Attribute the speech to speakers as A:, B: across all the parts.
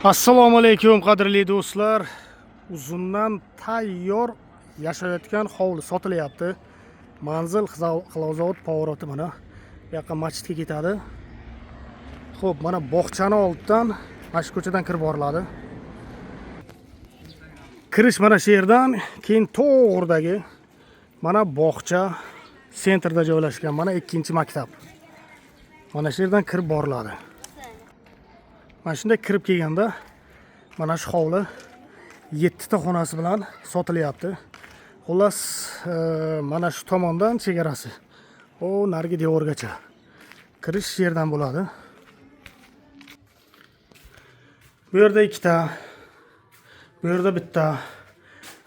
A: Assalomu alaykum qadrli do'stlar. Uzundan tayyor yashayotgan hovli sotilyapti. Manzil Xilozavod pavoroti mana. Bu yoqqa masjidga ketadi. Xo'p, mana bog'chani oldidan mana shu ko'chadan kirib boriladi. Kirish mana shu yerdan, keyin to'g'ridagi mana bog'cha sentrda joylashgan mana ikkinchi maktab. Mana shu yerdan kirib boriladi. Mana shunday kirib kelganda mana shu hovli 7 ta xonasi bilan sotilyapti. Xullas, mana shu tomondan chegarasi. O narigi devorgacha kirish yerdan bo'ladi. Bu yerda ikkita, bu yerda bitta.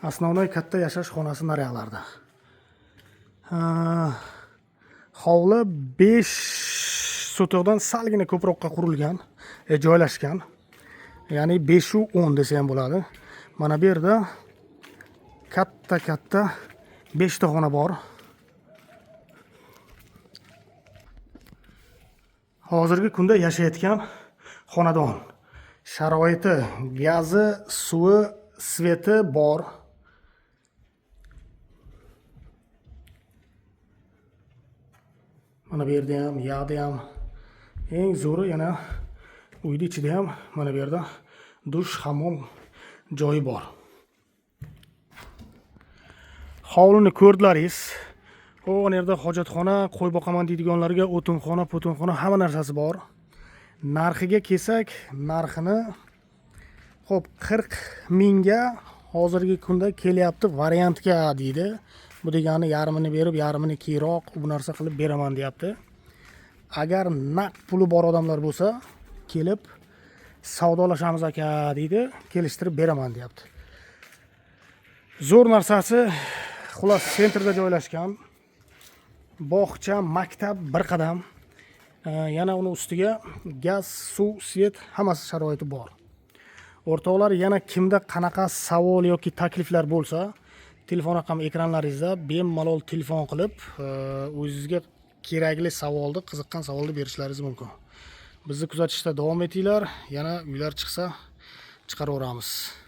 A: Asnovnoy katta yashash xonasi naryoqlarda. Hovli 5 sotoqdan salgina ko'proqqa qurilgan, joylashgan. Ya'ni 5 u 10 desa ham bo'ladi. Mana bu yerda katta 5 ta xona bor. Hozirgi kunda yashayotgan xonadon. Sharoiti, gazi, suvi, sveti bor. Mana bu yerda ham, yoqda ham eng zo'ri yana uyning ichida ham mana bu yerda dush, hammom joyi bor. Hovlini ko'rdilaringiz. O yerda hojatxona, qo'y boqaman deydiganlarga o'tinxona, po'tinxona hamma narsasi bor. Narxiga kelsak, narxini xo'p 40 mingga hozirgi kunda kelyapti variantga deydi. Bu degani yarmini berib, yarmini keyinroq bu narsa qilib beraman deyapti. Agar naqd puli bor odamlar bo'lsa, kelib savdolashamiz aka deydi, kelishtirib beraman deyapti. Zo'r narsasi, xullas sentrda joylashgan. Bog'cha, maktab bir qadam. Yana uni ustiga gaz, suv, svet hammasi sharoiti bor. O'rtoqlar, yana kimda qanaqa savol yoki takliflar bo'lsa, telefon raqami ekranlaringizda bemalol telefon qilib, o'zingizga kerakli savolni, qiziqqan savolni berishlaringiz mumkin. Bizni kuzatishda davom etinglar. Yana uylar chiqsa chiqaraveramiz.